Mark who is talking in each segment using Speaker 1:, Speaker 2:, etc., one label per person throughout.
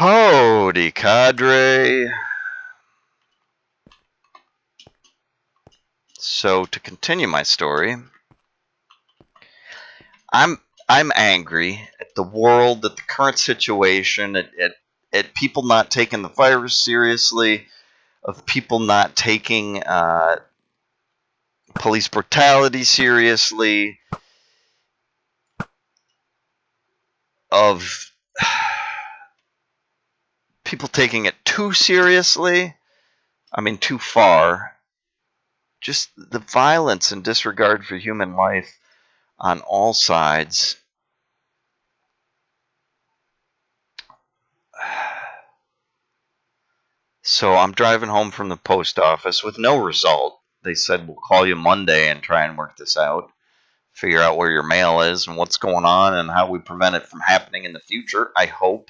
Speaker 1: Howdy, cadre. So to continue my story, I'm angry at the world, at the current situation, at people not taking the virus seriously, of people not taking police brutality seriously, of people taking it too seriously. I mean, too far. Just the violence and disregard for human life on all sides. So I'm driving home from the post office with no result. They said, we'll call you Monday and try and work this out. Figure out where your mail is and what's going on and how we prevent it from happening in the future, I hope.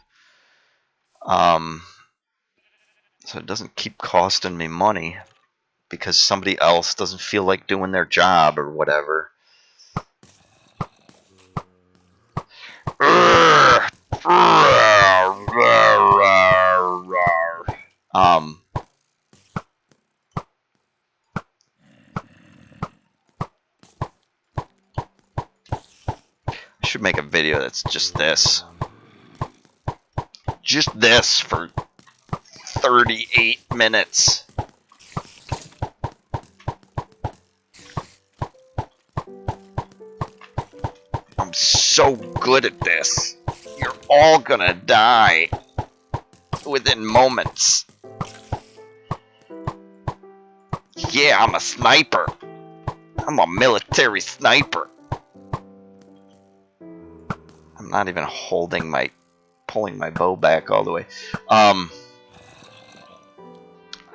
Speaker 1: So it doesn't keep costing me money because somebody else doesn't feel like doing their job or whatever. I should make a video that's just this. Just this for 38 minutes. I'm so good at this. You're all gonna die within moments. Yeah, I'm a sniper. I'm a military sniper. I'm not even pulling my bow back all the way. I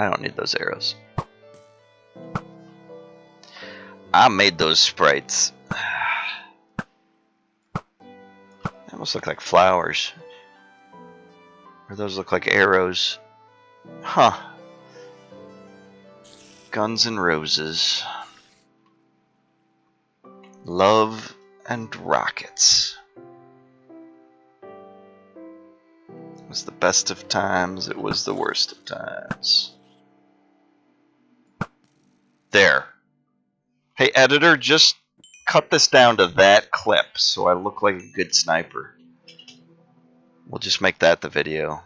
Speaker 1: don't need those arrows. I made those sprites. They almost look like flowers. Or those look like arrows. Huh. Guns and Roses. Love and rockets. It was the best of times, it was the worst of times. There. Hey, editor, just cut this down to that clip so I look like a good sniper. We'll just make that the video.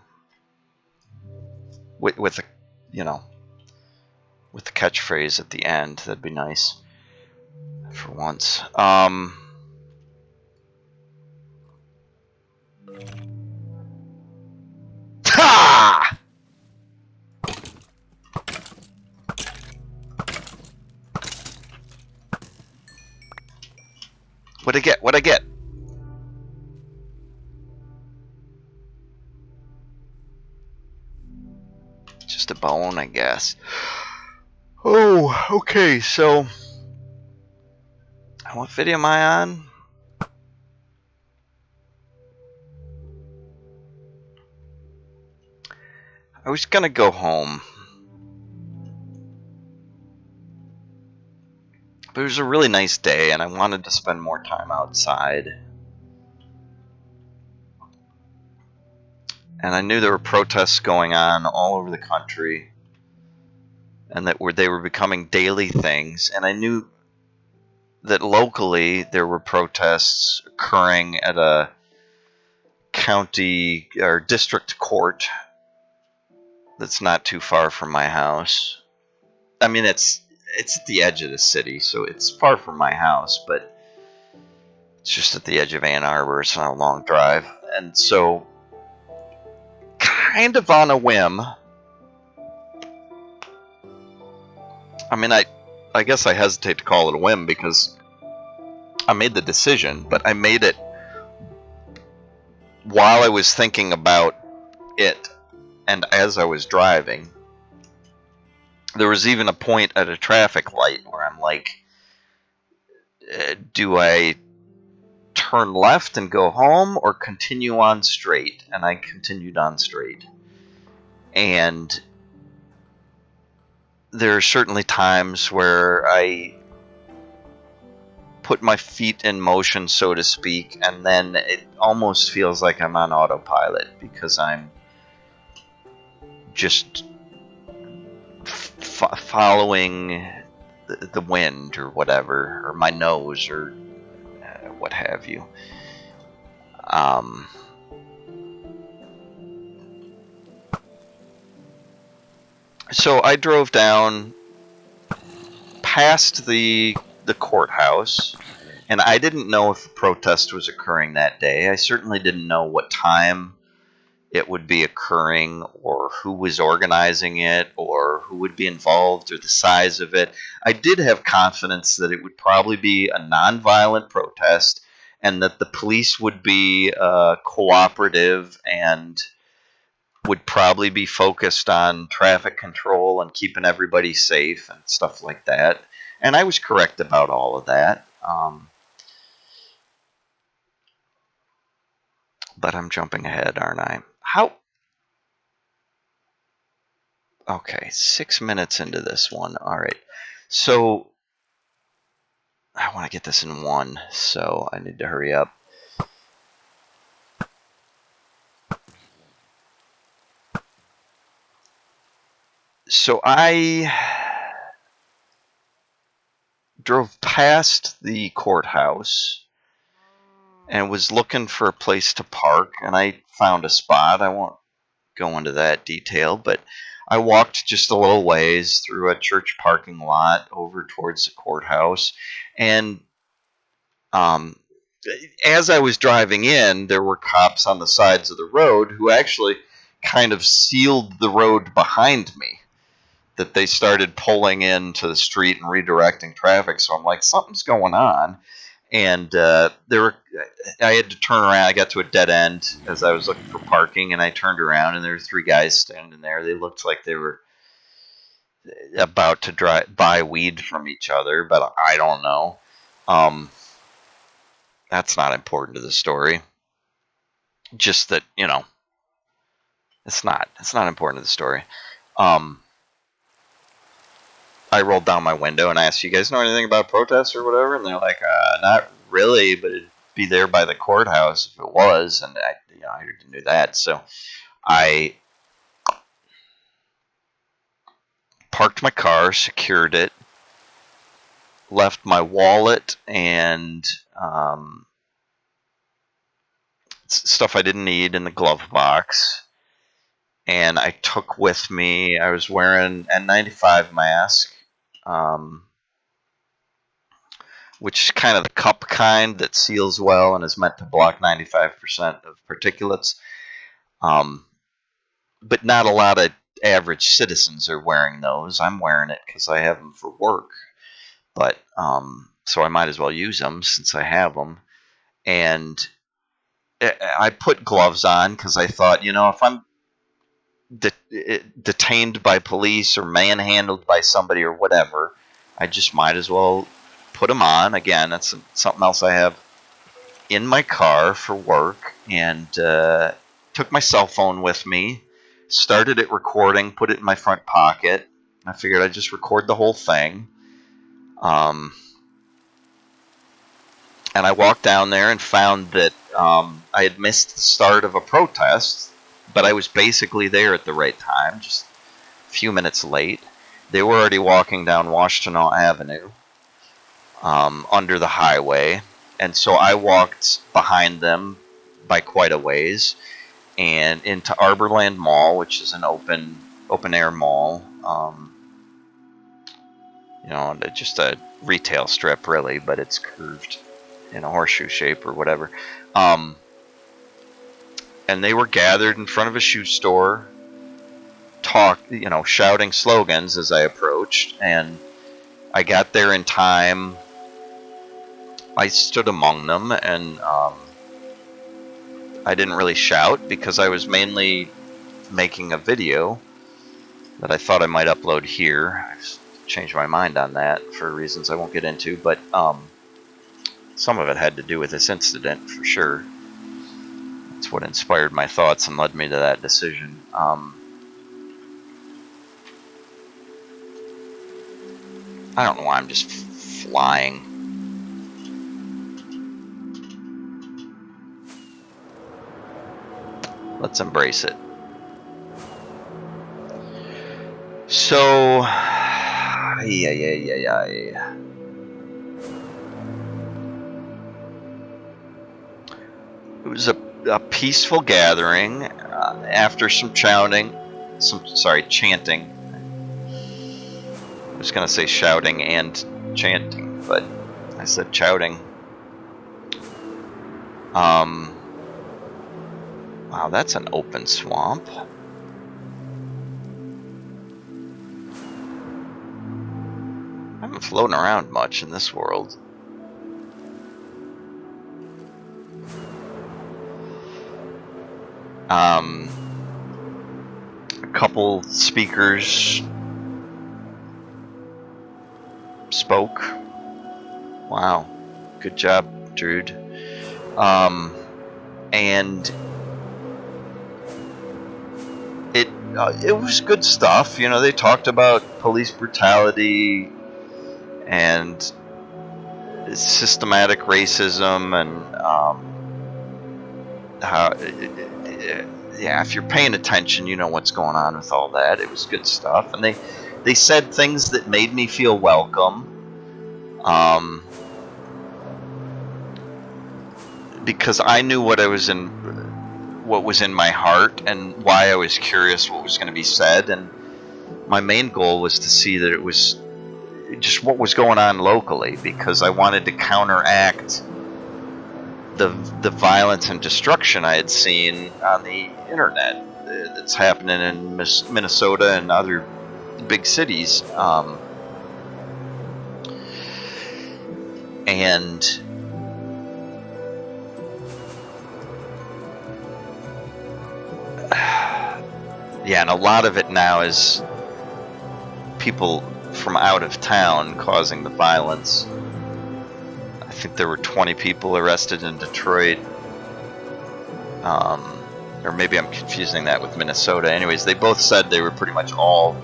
Speaker 1: With the, with the catchphrase at the end. That'd be nice. For once. Ha! What'd I get? What'd I get? Just a bone, I guess. Oh, okay, so what video am I on? I was gonna go home. But it was a really nice day and I wanted to spend more time outside. And I knew there were protests going on all over the country. And that they were becoming daily things. And I knew that locally there were protests occurring at a county or district court that's not too far from my house. I mean, it's at the edge of the city, so it's far from my house, but it's just at the edge of Ann Arbor. It's not a long drive. And so, kind of on a whim, I mean, I guess I hesitate to call it a whim because I made the decision, but I made it while I was thinking about it and as I was driving. There was even a point at a traffic light where I'm like, do I turn left and go home or continue on straight? And I continued on straight. And there are certainly times where I put my feet in motion, so to speak, and then it almost feels like I'm on autopilot because I'm just following the wind or whatever, or my nose, or what have you. So I drove down past the courthouse, and I didn't know if the protest was occurring that day. I certainly didn't know what time it would be occurring, or who was organizing it, or who would be involved, or the size of it. I did have confidence that it would probably be a nonviolent protest, and that the police would be cooperative and would probably be focused on traffic control and keeping everybody safe and stuff like that. And I was correct about all of that. But I'm jumping ahead, aren't I? How? Okay, 6 minutes into this one. All right. So I want to get this in one, so I need to hurry up. So I drove past the courthouse and was looking for a place to park, and I found a spot. I won't go into that detail, but I walked just a little ways through a church parking lot over towards the courthouse, and as I was driving in, there were cops on the sides of the road who actually kind of sealed the road behind me. That they started pulling into the street and redirecting traffic. So I'm like, something's going on. And I had to turn around. I got to a dead end as I was looking for parking, and I turned around, and there were three guys standing there. They looked like they were about to buy weed from each other, but I don't know. That's not important to the story. Just that, it's not important to the story. I rolled down my window and I asked, "You guys know anything about protests or whatever?" And they're like, "Not really, but it'd be there by the courthouse if it was." And I didn't do that, so I parked my car, secured it, left my wallet and stuff I didn't need in the glove box, and I took with me. I was wearing an N95 mask. Which is kind of the cup kind that seals well and is meant to block 95% of particulates. But not a lot of average citizens are wearing those. I'm wearing it because I have them for work. But so I might as well use them since I have them. And I put gloves on because I thought, if I'm detained by police or manhandled by somebody or whatever, I just might as well put them on. Again, that's something else I have in my car for work, and took my cell phone with me, started it recording, put it in my front pocket. I figured I'd just record the whole thing. And I walked down there and found that I had missed the start of a protest, but I was basically there at the right time, just a few minutes late. They were already walking down Washtenaw Avenue under the highway, and so I walked behind them by quite a ways and into Arborland Mall, which is an open air mall. Just a retail strip, really, but it's curved in a horseshoe shape or whatever. And they were gathered in front of a shoe store, shouting slogans as I approached, and I got there in time. I stood among them, and I didn't really shout because I was mainly making a video that I thought I might upload here. I've changed my mind on that for reasons I won't get into, but some of it had to do with this incident for sure. That's what inspired my thoughts and led me to that decision. I don't know why I'm just flying. Let's embrace it. So, yeah. It was a peaceful gathering after some chanting. I was gonna say shouting and chanting, but I said shouting. Wow, that's an open swamp. I haven't floated around much in this world. A couple speakers spoke. Wow, good job, Druid. And it was good stuff. You know, they talked about police brutality and systematic racism and how, yeah, if you're paying attention, you know what's going on with all that. It was good stuff, and they said things that made me feel welcome. Because I knew what was in my heart and why I was curious what was going to be said, and my main goal was to see that it was just what was going on locally, because I wanted to counteract the violence and destruction I had seen on the internet that's happening in Minnesota and other big cities. And yeah, and a lot of it now is people from out of town causing the violence. I think there were 20 people arrested in Detroit. Or maybe I'm confusing that with Minnesota. Anyways, they both said they were pretty much all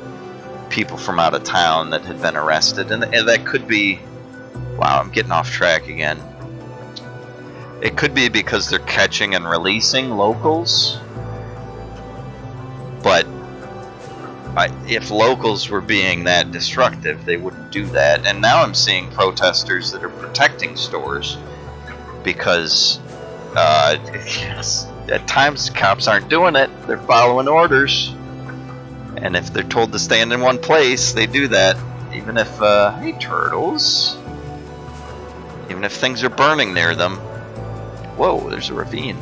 Speaker 1: people from out of town that had been arrested. And that could be... Wow, I'm getting off track again. It could be because they're catching and releasing locals. But if locals were being that destructive, they wouldn't do that. And now I'm seeing protesters that are protecting stores because at times cops aren't doing it. They're following orders. And if they're told to stand in one place, they do that. Even if, hey turtles. Even if things are burning near them. Whoa, there's a ravine.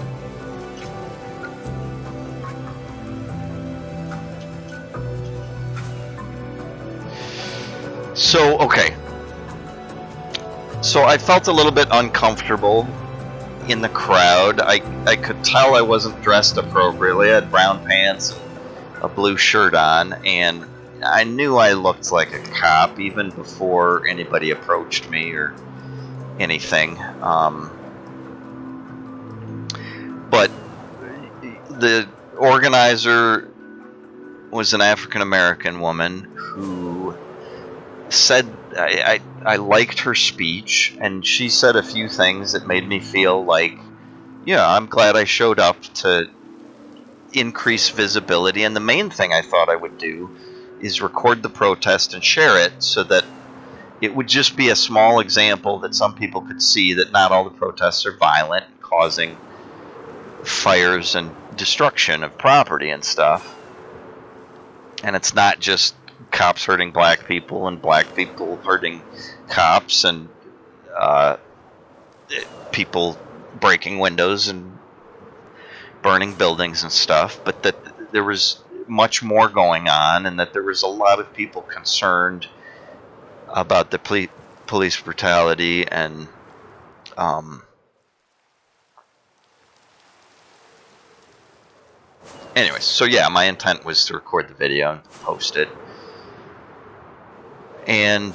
Speaker 1: So, okay. So I felt a little bit uncomfortable in the crowd. I could tell I wasn't dressed appropriately. I had brown pants and a blue shirt on, and I knew I looked like a cop even before anybody approached me or anything. But the organizer was an African American woman who said I liked her speech, and she said a few things that made me feel like, yeah, I'm glad I showed up to increase visibility. And the main thing I thought I would do is record the protest and share it so that it would just be a small example that some people could see that not all the protests are violent, causing fires and destruction of property and stuff. And it's not just cops hurting black people and black people hurting cops and people breaking windows and burning buildings and stuff, but that there was much more going on, and that there was a lot of people concerned about the police brutality. And anyways, so yeah, my intent was to record the video and post it. And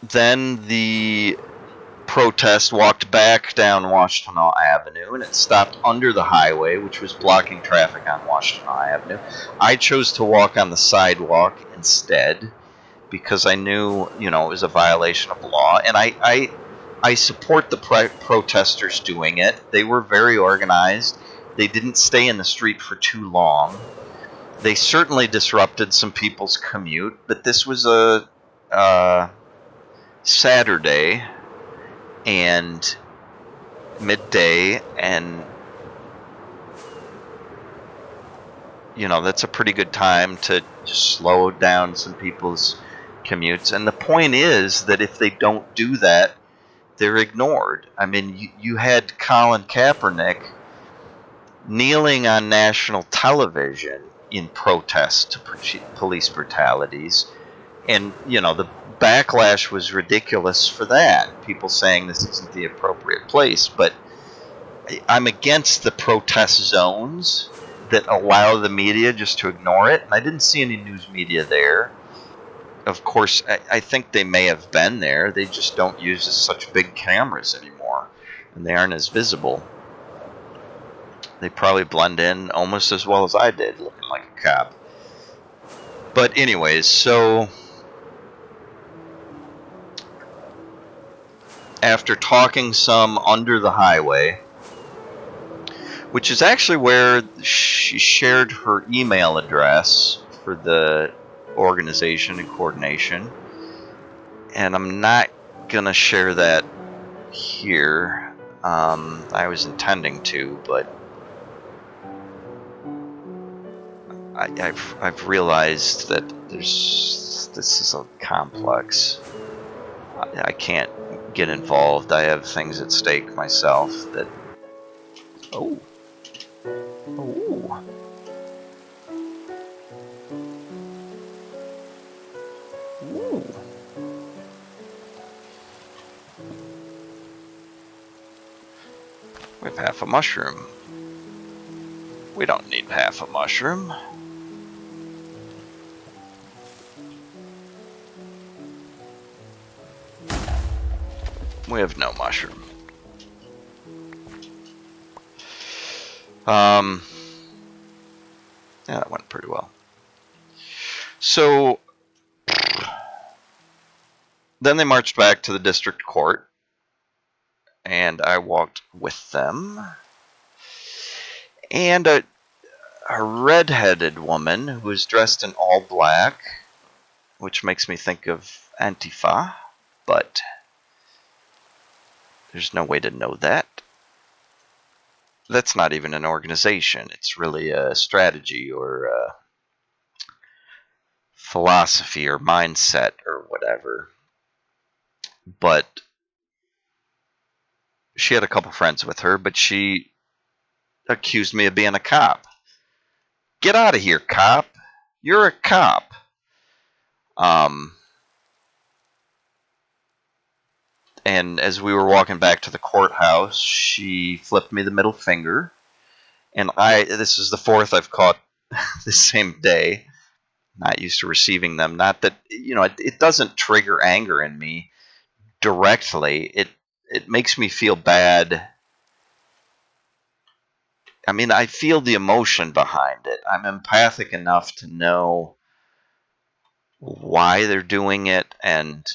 Speaker 1: then the protest walked back down Washtenaw Avenue, and it stopped under the highway, which was blocking traffic on Washtenaw Avenue. I chose to walk on the sidewalk instead because I knew, it was a violation of law, and I support the protesters doing it. They were very organized. They didn't stay in the street for too long. They certainly disrupted some people's commute, but this was a Saturday and midday, and that's a pretty good time to just slow down some people's commutes. And the point is that if they don't do that, they're ignored. I mean, you had Colin Kaepernick kneeling on national television in protest to police brutalities, and the backlash was ridiculous for that. People saying this isn't the appropriate place, but I'm against the protest zones that allow the media just to ignore it. And I didn't see any news media there. Of course, I think they may have been there. They just don't use such big cameras anymore, and they aren't as visible. They probably blend in almost as well as I did, looking like a cop. But anyways, so after talking some under the highway, which is actually where she shared her email address for the organization and coordination, and I'm not gonna share that here. I was intending to, but I've realized that this is a complex. I can't get involved. I have things at stake myself that. Oh. Ooh. We have half a mushroom. We don't need half a mushroom. We have no mushroom. Yeah, that went pretty well. So then they marched back to the district court, and I walked with them. And a red-headed woman who was dressed in all black, which makes me think of Antifa, but there's no way to know that. That's not even an organization. It's really a strategy or a philosophy or mindset or whatever. But she had a couple friends with her, but she accused me of being a cop. Get out of here, cop. You're a cop. And as we were walking back to the courthouse, she flipped me the middle finger. And this is the fourth I've caught this same day. Not used to receiving them. Not that, it doesn't trigger anger in me directly. It makes me feel bad. I mean, I feel the emotion behind it. I'm empathic enough to know why they're doing it and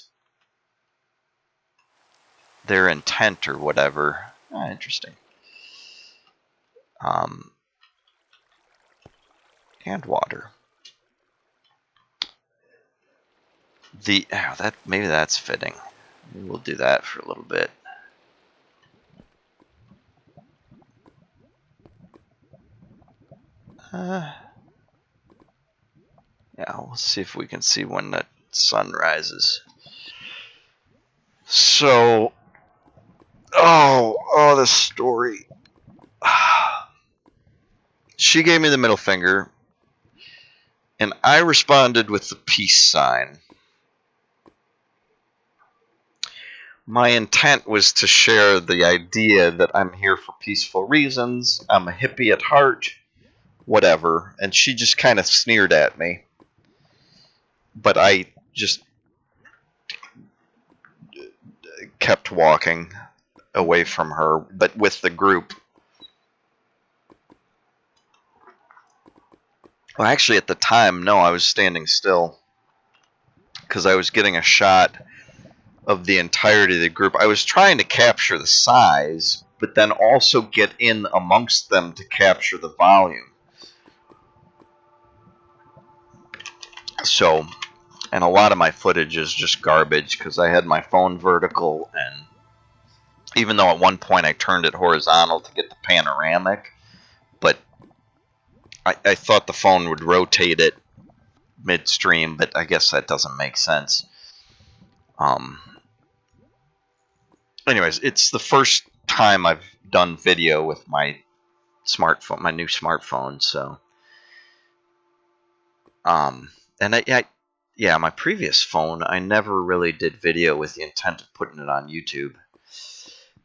Speaker 1: their intent or whatever. Interesting. And water. Maybe that's fitting. Maybe we'll do that for a little bit. Yeah, we'll see if we can see when the sun rises. So, the story. She gave me the middle finger, and I responded with the peace sign. My intent was to share the idea that I'm here for peaceful reasons, I'm a hippie at heart, whatever, and she just kind of sneered at me. But I just kept walking away from her, but with the group. Well, actually, at the time, no, I was standing still because I was getting a shot of the entirety of the group. I was trying to capture the size, but then also get in amongst them to capture the volume. So, and a lot of my footage is just garbage because I had my phone vertical, and even though at one point I turned it horizontal to get the panoramic, but I thought the phone would rotate it midstream, but I guess that doesn't make sense. Anyways, it's the first time I've done video with my smartphone, my new smartphone, so and yeah, my previous phone, I never really did video with the intent of putting it on YouTube.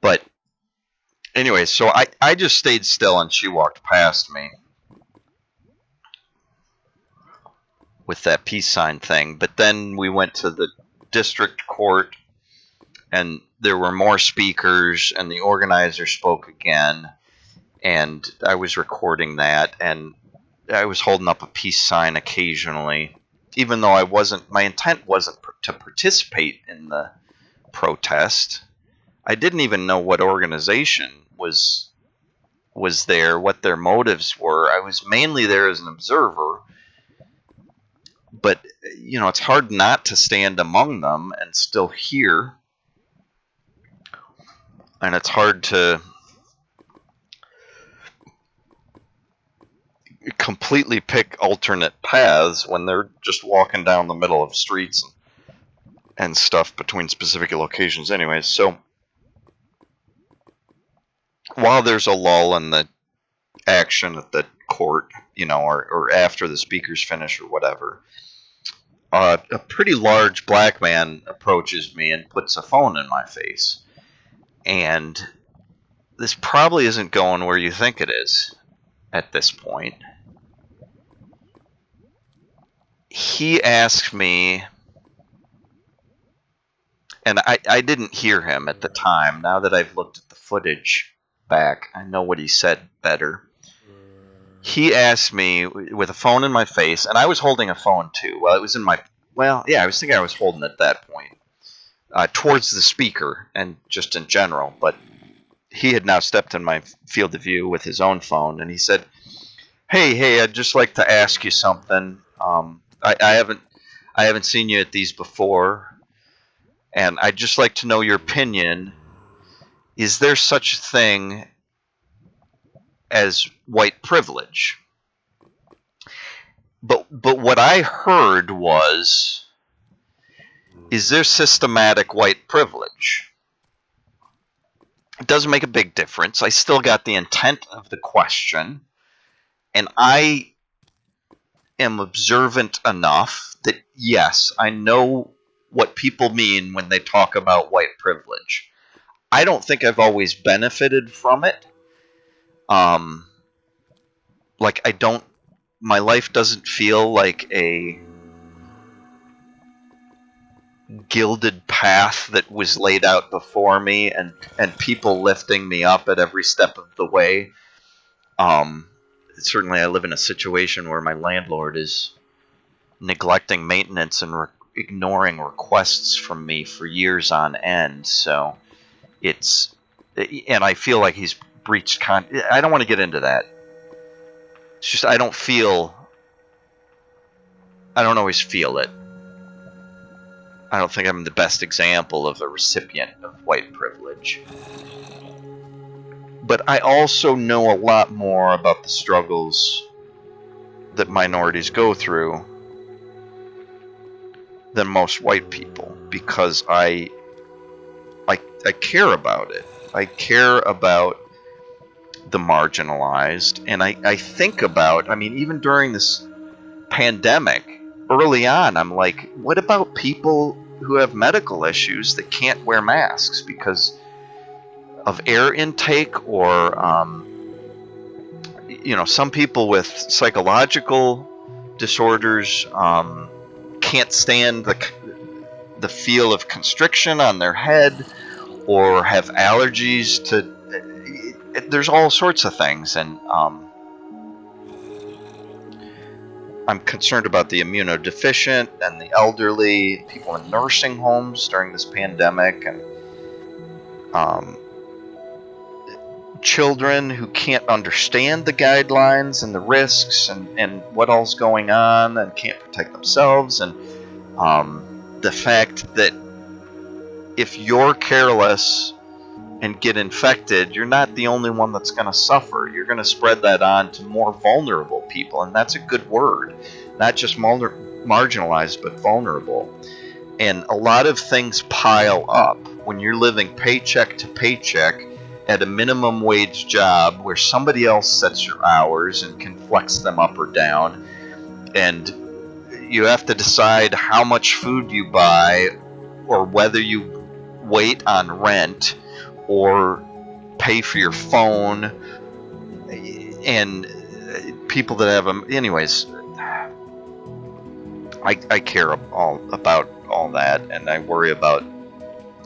Speaker 1: But anyway, so I just stayed still and she walked past me with that peace sign thing. But then we went to the district court and there were more speakers and the organizer spoke again. And I was recording that and I was holding up a peace sign occasionally, even though my intent wasn't to participate in the protest. I didn't even know what organization was there, what their motives were. I was mainly there as an observer, but it's hard not to stand among them and still hear, and it's hard to completely pick alternate paths when they're just walking down the middle of streets and stuff between specific locations. Anyways, so while there's a lull in the action at the court, or after the speakers finish or whatever, a pretty large black man approaches me and puts a phone in my face. And this probably isn't going where you think it is at this point. He asked me, and I didn't hear him at the time. Now that I've looked at the footage back, I know what he said better. He asked me with a phone in my face, and I was holding a phone too. Well, it was in my, I was thinking I was holding it at that point, towards the speaker and just in general. But he had now stepped in my field of view with his own phone, and he said, Hey, I'd just like to ask you something. I haven't seen you at these before, and I'd just like to know your opinion. Is there such a thing as white privilege? But what I heard was, is there systematic white privilege? It doesn't make a big difference. I still got the intent of the question, and I am observant enough that, yes, I know what people mean when they talk about white privilege. I don't think I've always benefited from it. My life doesn't feel like a gilded path that was laid out before me and people lifting me up at every step of the way. Certainly I live in a situation where my landlord is neglecting maintenance and ignoring requests from me for years on end. So and I feel like he's breached I don't want to get into that. It's just I don't always feel it. I don't think I'm the best example of a recipient of white privilege. But I also know a lot more about the struggles that minorities go through than most white people, because I care about it. I care about the marginalized, and I think about, even during this pandemic, early on, I'm like, what about people who have medical issues that can't wear masks because of air intake, or some people with psychological disorders can't stand the feel of constriction on their head, or have allergies to. There's all sorts of things, and I'm concerned about the immunodeficient and the elderly, people in nursing homes during this pandemic, and children who can't understand the guidelines and the risks and what all's going on and can't protect themselves, and the fact that if you're careless and get infected, you're not the only one that's going to suffer. You're going to spread that on to more vulnerable people, and that's a good word. Not just marginalized, but vulnerable. And a lot of things pile up when you're living paycheck to paycheck at a minimum wage job where somebody else sets your hours and can flex them up or down. And you have to decide how much food you buy, or whether you wait on rent or pay for your phone. And people that have them, anyways, I care about all that, and I worry about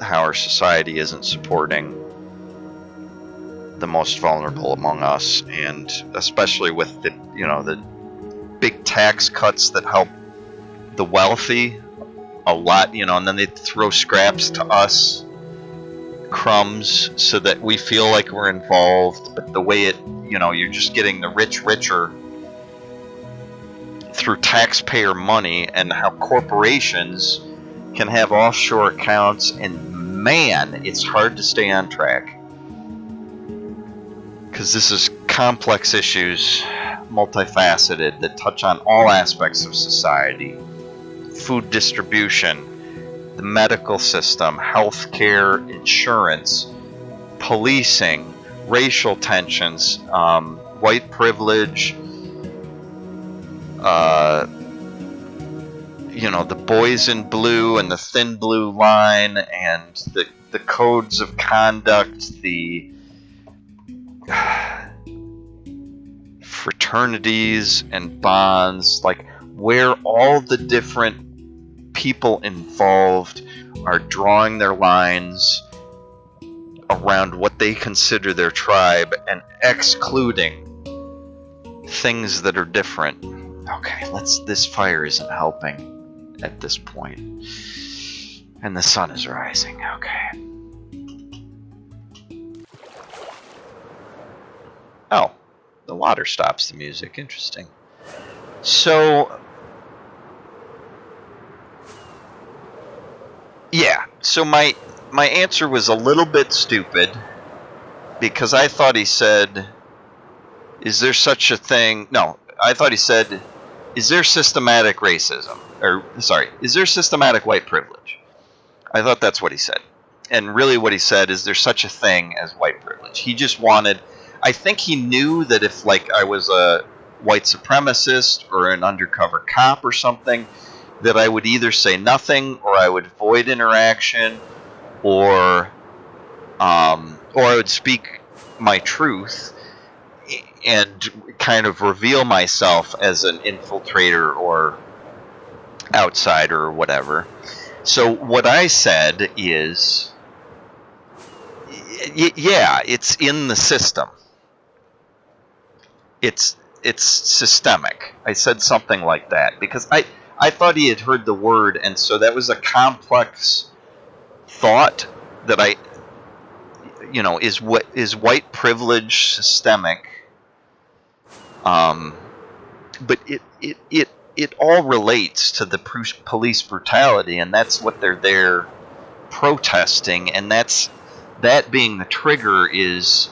Speaker 1: how our society isn't supporting the most vulnerable among us, and especially with the big tax cuts that help the wealthy a lot, and then they throw scraps to us, crumbs, so that we feel like we're involved. But the way you're just getting the rich richer through taxpayer money, and how corporations can have offshore accounts, and man, it's hard to stay on track. Because this is complex issues, multifaceted, that touch on all aspects of society. Food distribution, the medical system, healthcare, insurance, policing, racial tensions, white privilege, the boys in blue and the thin blue line, and the codes of conduct, the fraternities and bonds, like where all the different people involved are drawing their lines around what they consider their tribe and excluding things that are different. Okay, this fire isn't helping at this point. And the sun is rising. Okay. Oh, the water stops the music. Interesting. So, yeah. So my answer was a little bit stupid, because I thought he said, is there such a thing? No, I thought he said, is there systematic racism? Or, sorry, is there systematic white privilege? I thought that's what he said. And really what he said is, there's such a thing as white privilege. He just wanted, I think he knew that if I was a white supremacist or an undercover cop or something, that I would either say nothing, or I would avoid interaction, or I would speak my truth and kind of reveal myself as an infiltrator or outsider or whatever. So what I said is, yeah, it's in the system. It's systemic. I said something like that because I thought he had heard the word, and so that was a complex thought that is white privilege systemic? But it all relates to the police brutality, and that's what they're there protesting, and that being the trigger is,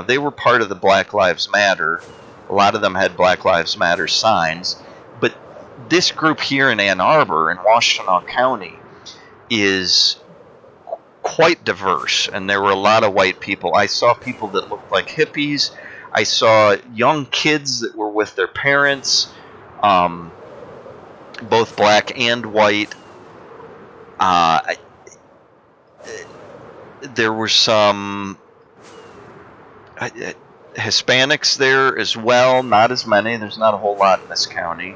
Speaker 1: they were part of the Black Lives Matter. A lot of them had Black Lives Matter signs, but this group here in Ann Arbor, in Washtenaw County, is quite diverse, and there were a lot of white people. I saw people that looked like hippies. I saw young kids that were with their parents, both black and white. There were some Hispanics there as well, not as many. There's not a whole lot in this county.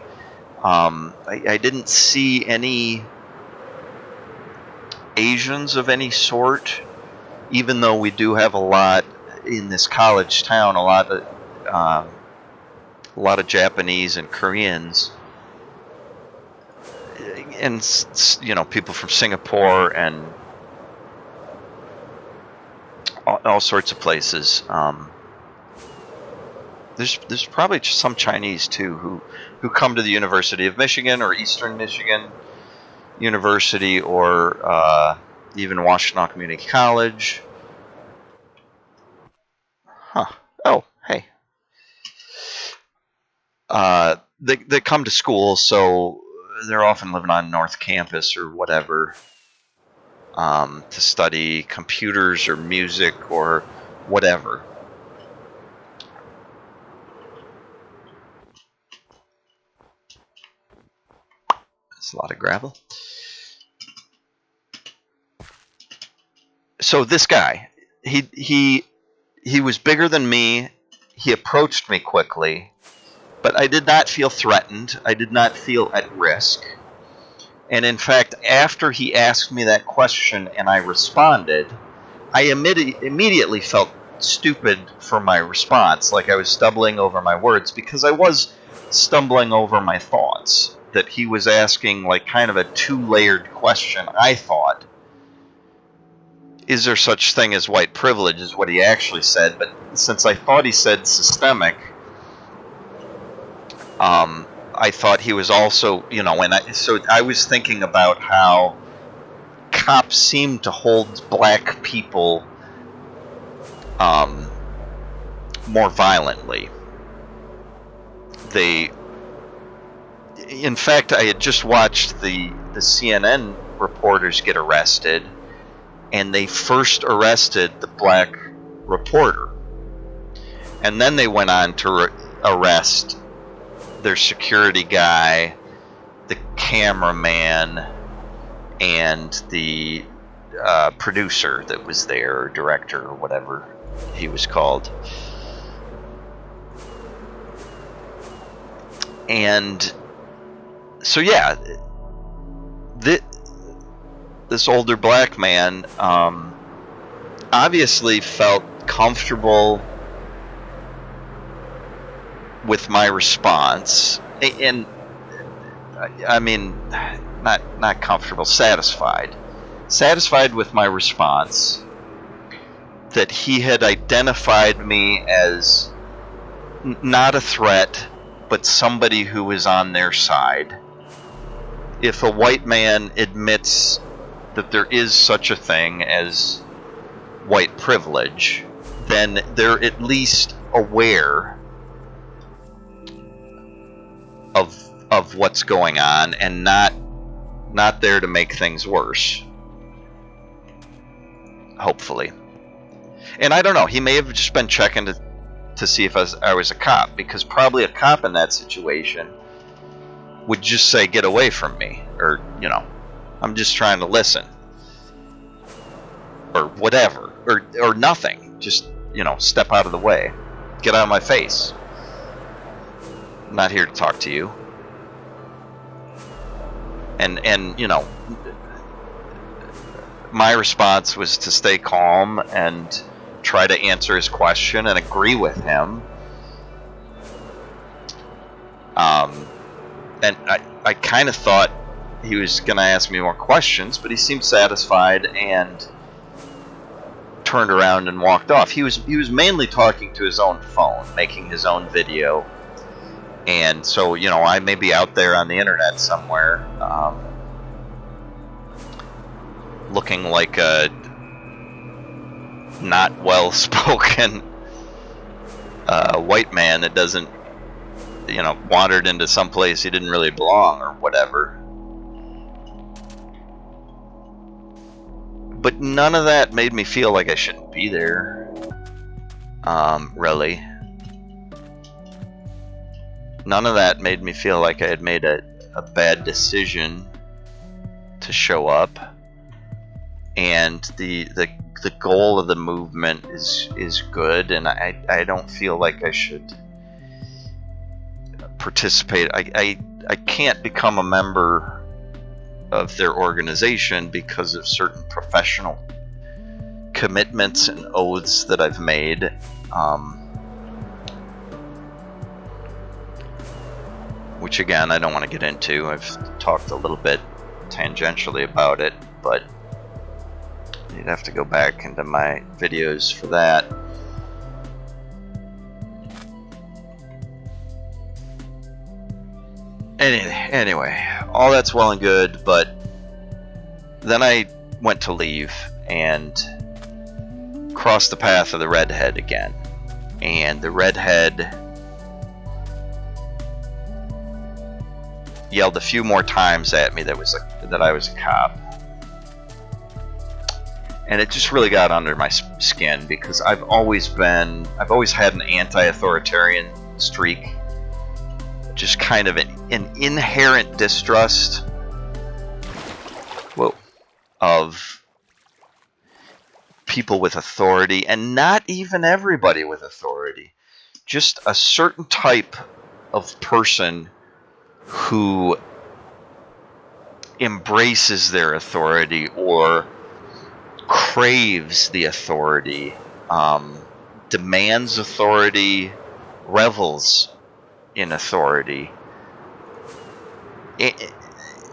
Speaker 1: I didn't see any Asians of any sort, even though we do have a lot in this college town, a lot of Japanese and Koreans, and people from Singapore and all sorts of places. There's probably some Chinese too who come to the University of Michigan or Eastern Michigan University or even Washtenaw Community College. Huh. Oh, hey. They come to school, so they're often living on North Campus or whatever, to study computers or music or whatever. That's a lot of gravel. So this guy, he was bigger than me. He approached me quickly, but I did not feel threatened. I did not feel at risk. And in fact, after he asked me that question and I responded, I immediately felt stupid for my response, like I was stumbling over my words, because I was stumbling over my thoughts. That he was asking like kind of a two-layered question, I thought. Is there such thing as white privilege, is what he actually said, but since I thought he said systemic, I thought he was also, so I was thinking about how cops seem to hold black people more violently. In fact, I had just watched the CNN reporters get arrested, and they first arrested the black reporter. And then they went on to arrest their security guy, the cameraman, and the producer that was there, or director, or whatever he was called. And so, yeah, this older black man obviously felt comfortable with my response, and I mean, not comfortable, satisfied with my response, that he had identified me as not a threat, but somebody who was on their side. If a white man admits that there is such a thing as white privilege, then they're at least aware of what's going on and not there to make things worse. Hopefully. And I don't know, he may have just been checking to see if I was a cop, because probably a cop in that situation would just say, get away from me, or, I'm just trying to listen, or whatever, or nothing, just, step out of the way, get out of my face, I'm not here to talk to you. And my response was to stay calm and try to answer his question and agree with him. And I kind of thought he was going to ask me more questions, but he seemed satisfied and turned around and walked off. He was mainly talking to his own phone, making his own video. And so, I may be out there on the internet somewhere, looking like a not well-spoken white man that doesn't, wandered into some place he didn't really belong or whatever. But none of that made me feel like I shouldn't be there, really. None of that made me feel like I had made a bad decision to show up. And the goal of the movement is good, and I don't feel like I should participate. I can't become a member of their organization because of certain professional commitments and oaths that I've made. Which again, I don't want to get into. I've talked a little bit tangentially about it, but You'd have to go back into my videos for that. Anyway, all that's well and good, but then I went to leave and crossed the path of the redhead again. And the redhead yelled a few more times at me that I was a cop. And it just really got under my skin because I've always had an anti-authoritarian streak. Just kind of an inherent distrust of people with authority, and not even everybody with authority. Just a certain type of person who embraces their authority or craves the authority, demands authority, revels in authority.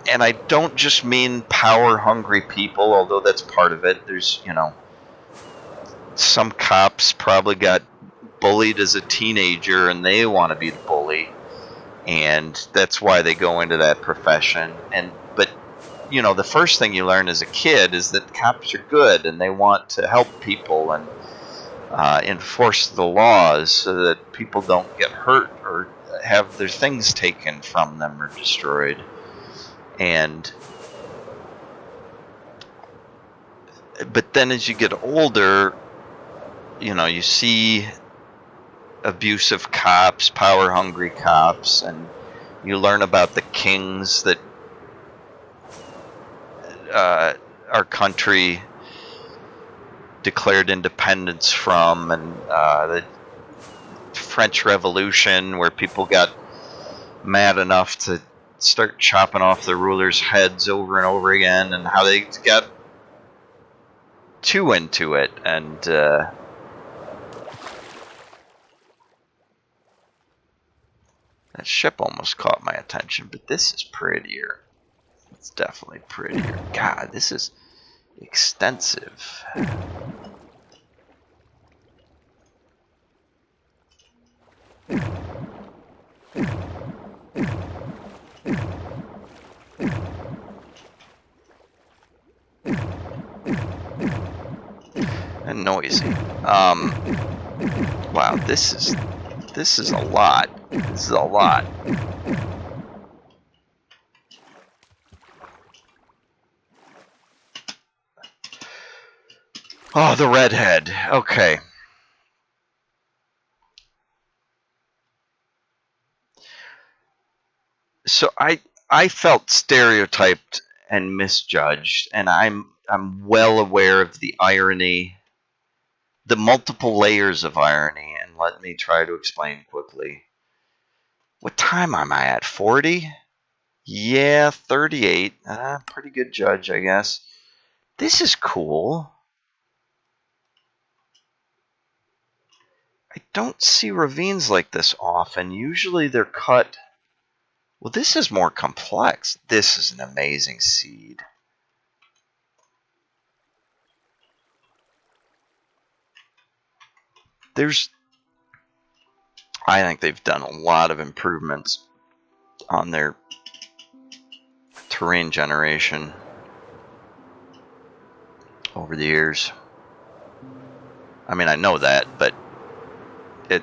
Speaker 1: And I don't just mean power-hungry people, although that's part of it. There's, some cops probably got bullied as a teenager and they want to be the bully, and that's why they go into that profession. But the first thing you learn as a kid is that cops are good and they want to help people and enforce the laws so that people don't get hurt or have their things taken from them or destroyed. But then as you get older, you see abusive cops, power-hungry cops, and you learn about the kings that our country declared independence from, and the French Revolution, where people got mad enough to start chopping off the rulers' heads over and over again, and how they got too into it. And that ship almost caught my attention, but this is prettier. It's definitely prettier. God, this is extensive. And noisy. Wow, this is a lot. This is a lot. Oh, the redhead. Okay. So I felt stereotyped and misjudged, and I'm well aware of the irony, the multiple layers of irony, and let me try to explain quickly. What time am I at? 40? Yeah, 38. Pretty good judge, I guess. This is cool. I don't see ravines like this often. Usually they're cut. Well, this is more complex. This is an amazing seed. I think they've done a lot of improvements on their terrain generation over the years. I mean, I know that, but it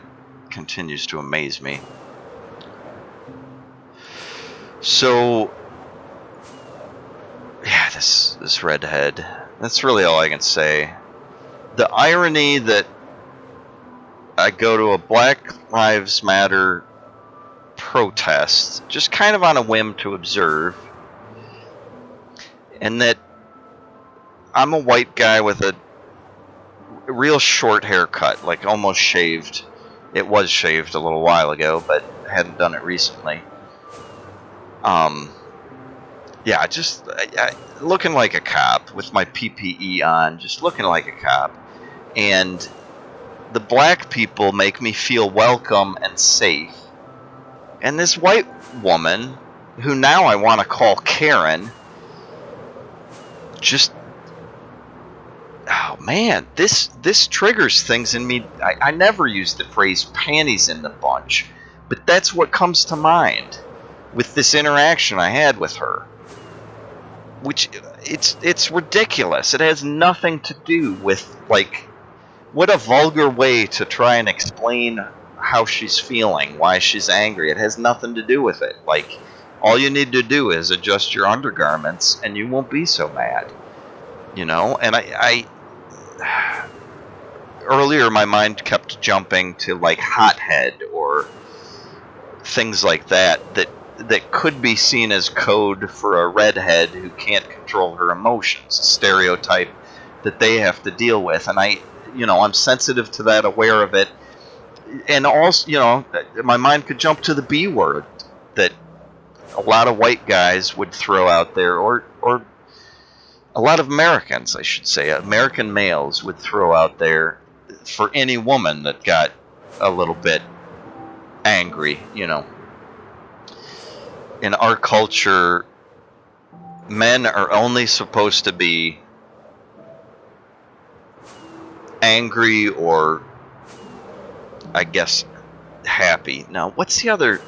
Speaker 1: continues to amaze me. So, yeah, this redhead. That's really all I can say. The irony that I go to a Black Lives Matter protest, just kind of on a whim to observe, and that I'm a white guy with a real short haircut, like almost shaved. It was shaved a little while ago, but hadn't done it recently. Yeah, just looking like a cop with my PPE on, just looking like a cop. And the black people make me feel welcome and safe. And this white woman, who now I want to call Karen, just man, this triggers things in me. I never use the phrase panties in the bunch, but that's what comes to mind with this interaction I had with her. Which it's ridiculous. It has nothing to do with, like, what a vulgar way to try and explain how she's feeling, why she's angry. It has nothing to do with it. Like, all you need to do is adjust your undergarments and you won't be so mad. You know? And I earlier my mind kept jumping to, like, hothead or things like that could be seen as code for a redhead who can't control her emotions, a stereotype that they have to deal with. And I'm sensitive to that, aware of it. And also, my mind could jump to the B word that a lot of white guys would throw out there, or a lot of Americans, I should say, American males would throw out there for any woman that got a little bit angry. In our culture, men are only supposed to be angry or, I guess, happy. Now, what's the other?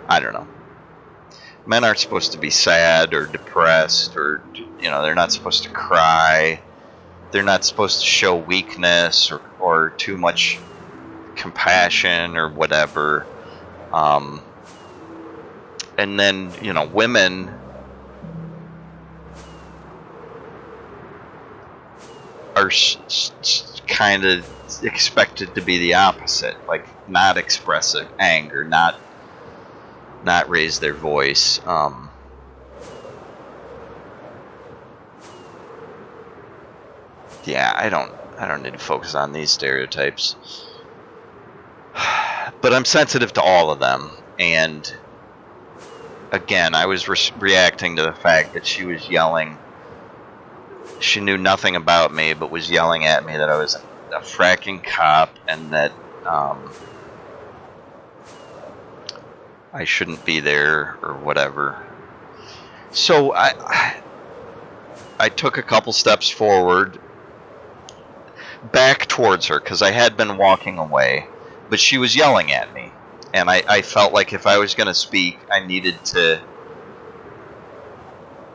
Speaker 1: I don't know. Men aren't supposed to be sad or depressed, or, they're not supposed to cry. They're not supposed to show weakness or too much compassion or whatever. And then, women are kind of expected to be the opposite, like not express anger, not raise their voice. Yeah, I don't need to focus on these stereotypes. But I'm sensitive to all of them, and again, I was reacting to the fact that she was yelling. She knew nothing about me, but was yelling at me that I was a fracking cop and that I shouldn't be there or whatever. So I took a couple steps forward, back towards her, because I had been walking away, but she was yelling at me. And I felt like if I was going to speak, I needed to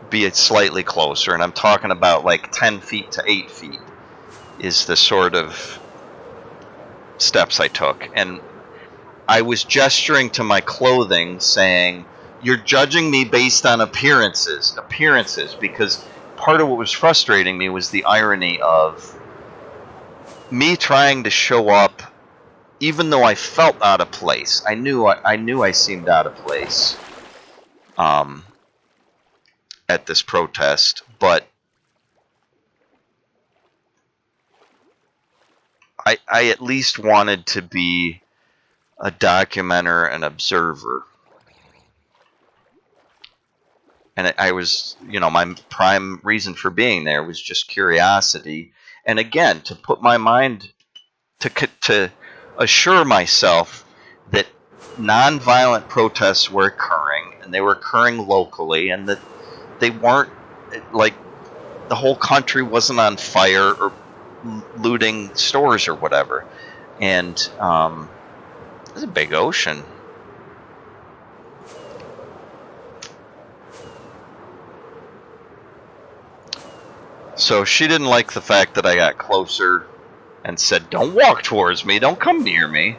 Speaker 1: be slightly closer. And I'm talking about like 10 feet to 8 feet is the sort of steps I took. And I was gesturing to my clothing saying, "You're judging me based on appearances, because part of what was frustrating me was the irony of me trying to show up even though I felt out of place. I knew I seemed out of place at this protest, but I at least wanted to be a documenter and observer. And I was, my prime reason for being there was just curiosity. And again, to put my mind, to assure myself that nonviolent protests were occurring, and they were occurring locally, and that they weren't, like, the whole country wasn't on fire or looting stores or whatever. And there's a big ocean. So she didn't like the fact that I got closer and said, "Don't walk towards me, don't come near me."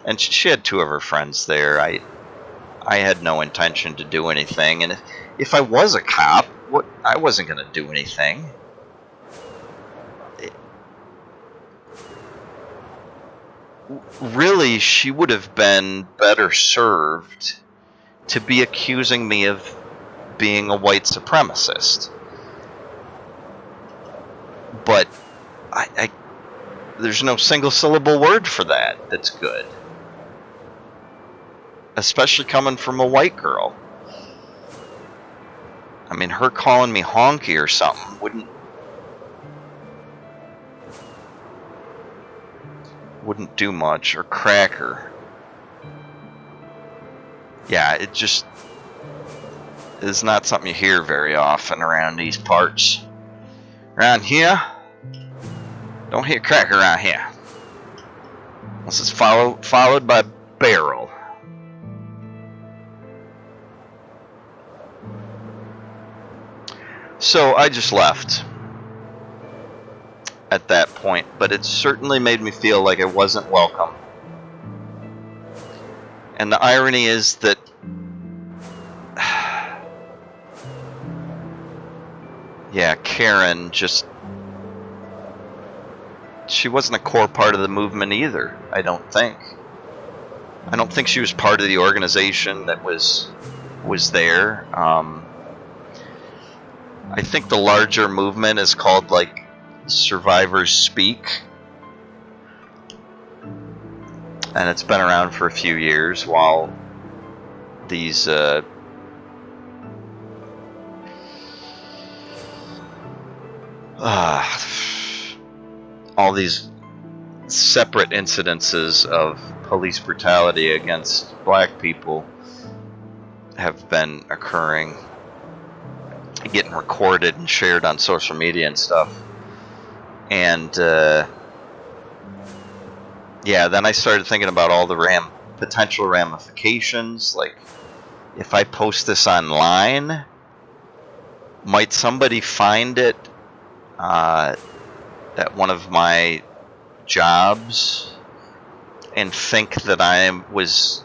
Speaker 1: And she had two of her friends there. I had no intention to do anything, and if I was a cop, I wasn't going to do anything. Really, she would have been better served to be accusing me of being a white supremacist. But there's no single syllable word for that that's good. Especially coming from a white girl. I mean, her calling me honky or something wouldn't do much, or cracker. Yeah, it just, is not something you hear very often around these parts. Around here, don't hear crack around here. Unless it's followed by barrel. So I just left at that point, but it certainly made me feel like I wasn't welcome. And the irony is that yeah, Karen she wasn't a core part of the movement either, I don't think. I don't think she was part of the organization that was there. I think the larger movement is called like Survivors Speak, and it's been around for a few years, while these all these separate incidences of police brutality against black people have been occurring, getting recorded and shared on social media and stuff. And yeah, then I started thinking about all the potential ramifications. Like, if I post this online, might somebody find it at one of my jobs and think that I was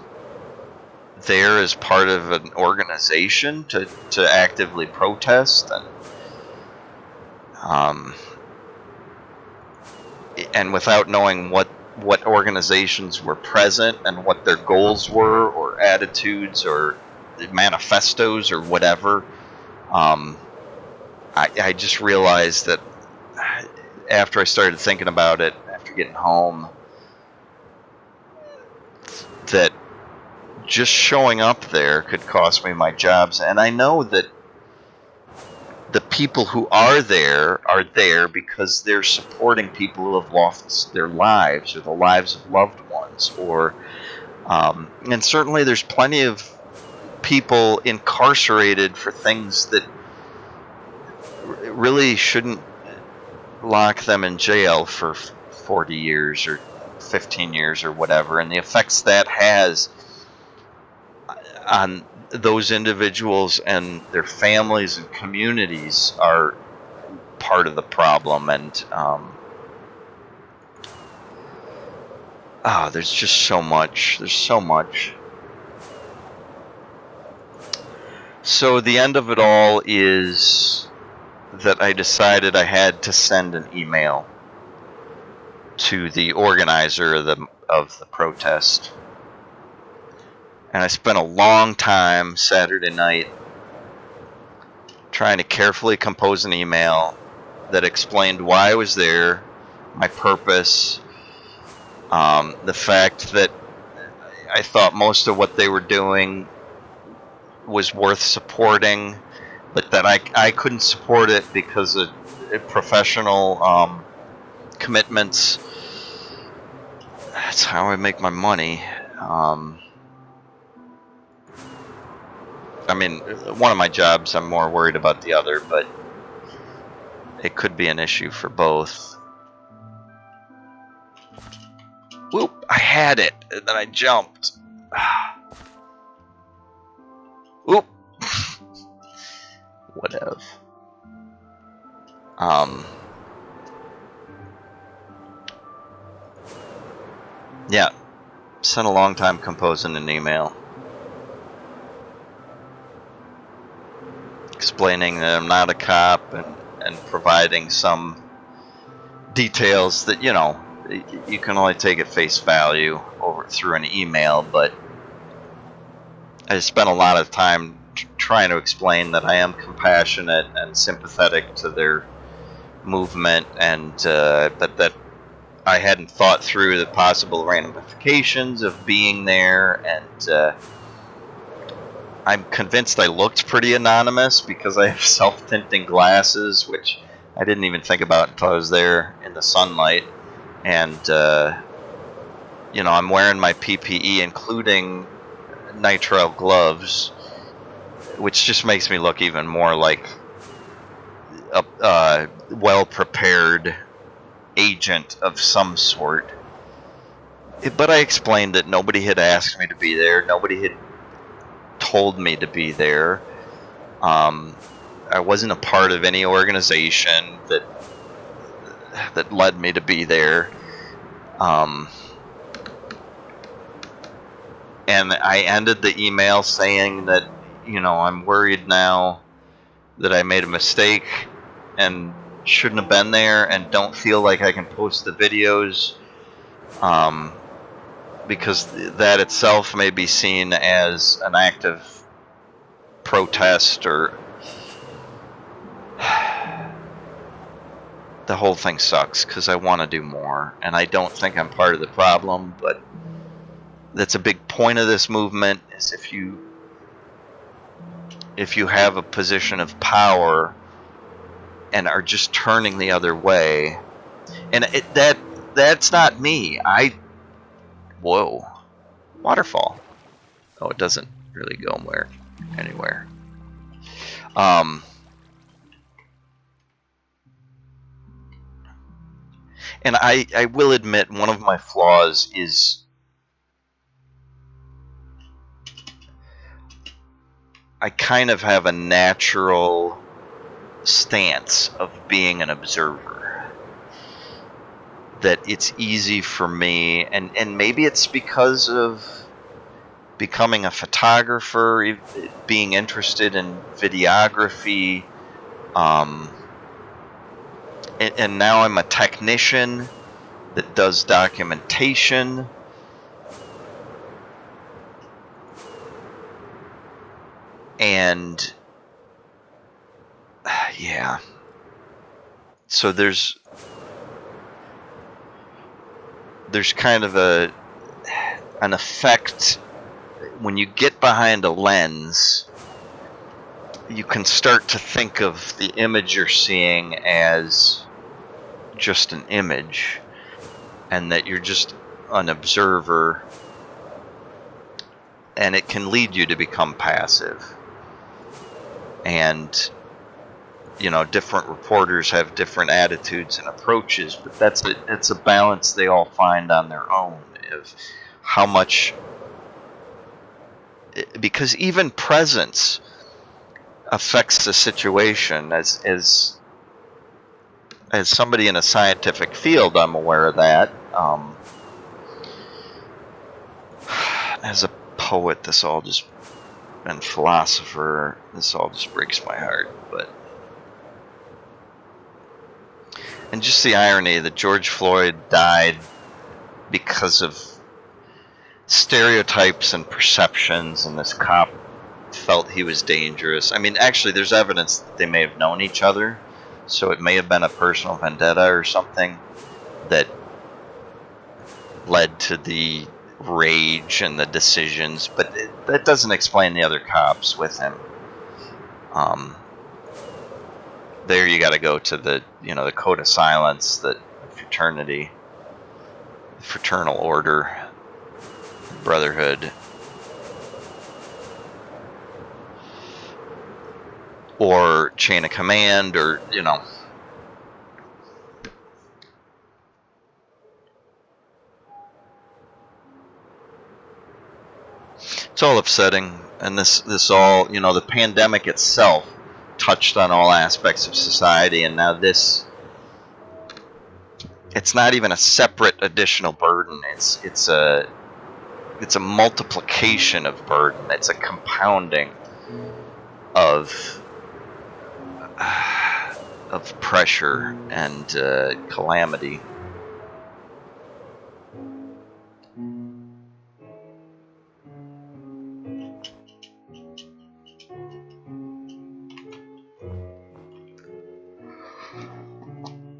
Speaker 1: there as part of an organization to actively protest, and without knowing what organizations were present and what their goals were, or attitudes, or manifestos, or whatever. I just realized that after I started thinking about it, after getting home, that just showing up there could cost me my jobs. And I know that the people who are there because they're supporting people who have lost their lives, or the lives of loved ones, or and certainly there's plenty of people incarcerated for things that really shouldn't lock them in jail for 40 years or 15 years or whatever, and the effects that has on those individuals and their families and communities are part of the problem. And there's just so much. There's so much. So the end of it all is that I decided I had to send an email to the organizer of the protest. And I spent a long time Saturday night trying to carefully compose an email that explained why I was there, my purpose, the fact that I thought most of what they were doing was worth supporting, but that I couldn't support it because of professional commitments. That's how I make my money. I mean, one of my jobs, I'm more worried about the other, but it could be an issue for both. Whoop, I had it, and then I jumped. Whoop. Whatever. Yeah, spent a long time composing an email explaining that I'm not a cop, and providing some details that, you can only take at face value through an email, but I spent a lot of time trying to explain that I am compassionate and sympathetic to their movement, and that I hadn't thought through the possible ramifications of being there, and I'm convinced I looked pretty anonymous because I have self-tinting glasses, which I didn't even think about until I was there in the sunlight. And, I'm wearing my PPE, including nitrile gloves, which just makes me look even more like a well-prepared agent of some sort. But I explained that nobody had asked me to be there. Nobody had told me to be there. I wasn't a part of any organization that led me to be there. And I ended the email saying that, I'm worried now that I made a mistake and shouldn't have been there, and don't feel like I can post the videos, because that itself may be seen as an act of protest, or the whole thing sucks because I want to do more, and I don't think I'm part of the problem, but that's a big point of this movement, is if you have a position of power and are just turning the other way, and that's not me. Whoa, waterfall. Oh, it doesn't really go anywhere. And I will admit, one of my flaws is I kind of have a natural stance of being an observer. That it's easy for me, and maybe it's because of becoming a photographer, being interested in videography, and now I'm a technician that does documentation. And yeah, so there's kind of an effect when you get behind a lens. You can start to think of the image you're seeing as just an image, and that you're just an observer, and it can lead you to become passive. And different reporters have different attitudes and approaches, but it's a balance they all find on their own of how much, because even presence affects the situation. As somebody in a scientific field, I'm aware of that. As a poet, and philosopher, this all just breaks my heart. And just the irony that George Floyd died because of stereotypes and perceptions, and this cop felt he was dangerous. I mean, actually, there's evidence that they may have known each other, so it may have been a personal vendetta or something that led to the rage and the decisions, but that doesn't explain the other cops with him. There you got to go to the code of silence, the fraternity, fraternal order, brotherhood, or chain of command, or it's all upsetting. And this all, the pandemic itself touched on all aspects of society, and now it's not even a separate additional burden. It's a multiplication of burden. It's a compounding of pressure and calamity.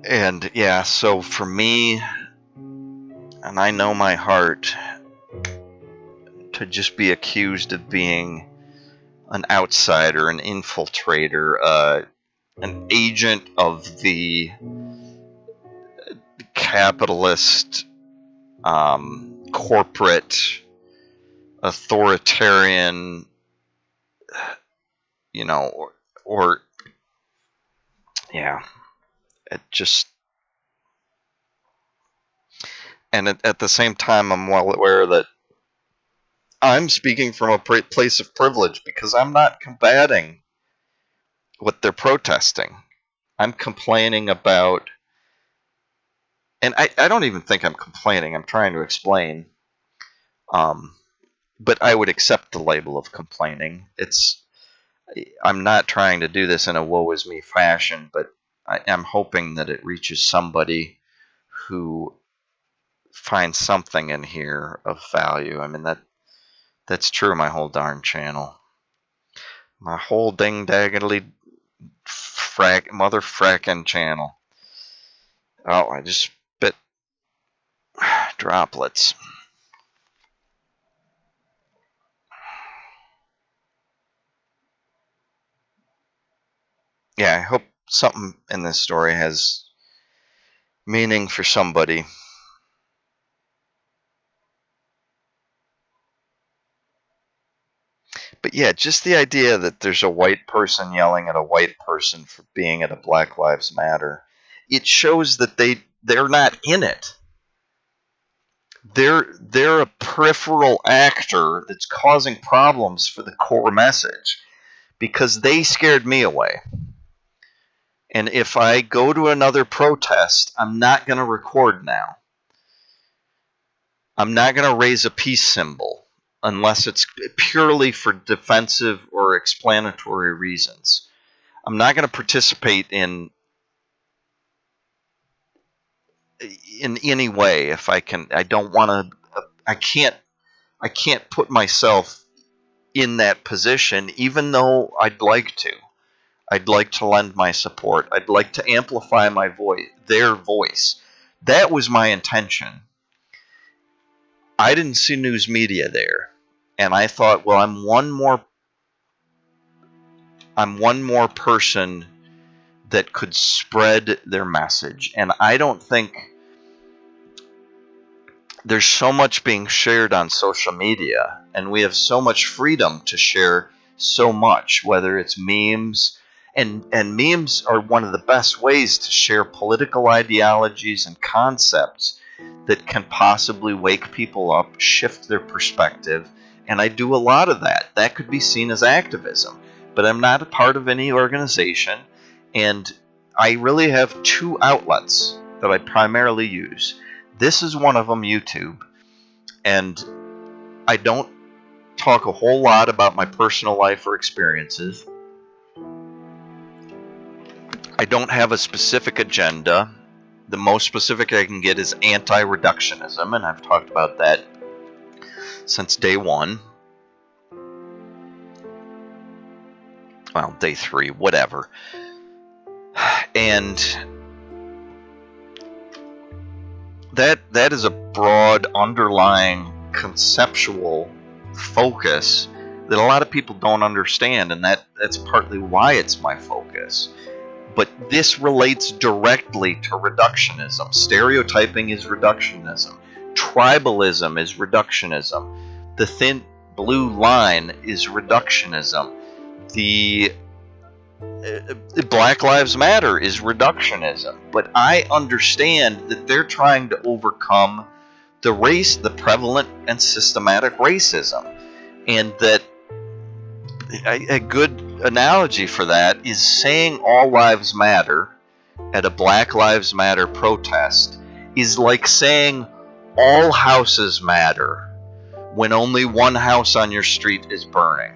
Speaker 1: And yeah, so for me, and I know my heart, to just be accused of being an outsider, an infiltrator, an agent of the capitalist, corporate, authoritarian you know, or yeah, it just, and at the same time, I'm well aware that I'm speaking from a place of privilege because I'm not combating what they're protesting. I'm complaining about, and I don't even think I'm complaining. I'm trying to explain. Um, but I would accept the label of complaining. I'm not trying to do this in a woe is me fashion, but I'm hoping that it reaches somebody who finds something in here of value. I mean, that's true of my whole darn channel. My whole ding daggedly mother frackin' channel. Oh, I just spit droplets. Yeah, I hope something in this story has meaning for somebody. But yeah, just the idea that there's a white person yelling at a white person for being at a Black Lives Matter, it shows that they're not in it. They're a peripheral actor that's causing problems for the core message because they scared me away. And if I go to another protest, I'm not going to record now. I'm not going to raise a peace symbol unless it's purely for defensive or explanatory reasons. I'm not going to participate in any way if I can. I don't want to. I can't put myself in that position, even though I'd like to. I'd like to lend my support. I'd like to amplify my voice, their voice. That was my intention. I didn't see news media there, and I thought, well, I'm one more person that could spread their message, and I don't think there's so much being shared on social media, and we have so much freedom to share so much, whether it's memes, and memes are one of the best ways to share political ideologies and concepts that can possibly wake people up, shift their perspective, and I do a lot of that. That could be seen as activism, but I'm not a part of any organization, and I really have two outlets that I primarily use. This is one of them, YouTube, and I don't talk a whole lot about my personal life or experiences. I don't have a specific agenda. The most specific I can get is anti-reductionism, and I've talked about that since day one. Well, day 3, whatever. And that is a broad underlying conceptual focus that a lot of people don't understand, and that's partly why it's my focus. But this relates directly to reductionism. Stereotyping is reductionism. Tribalism is reductionism. The thin blue line is reductionism. The Black Lives Matter is reductionism. But I understand that they're trying to overcome the prevalent and systematic racism. And that a good analogy for that is saying all lives matter at a Black Lives Matter protest is like saying all houses matter when only one house on your street is burning.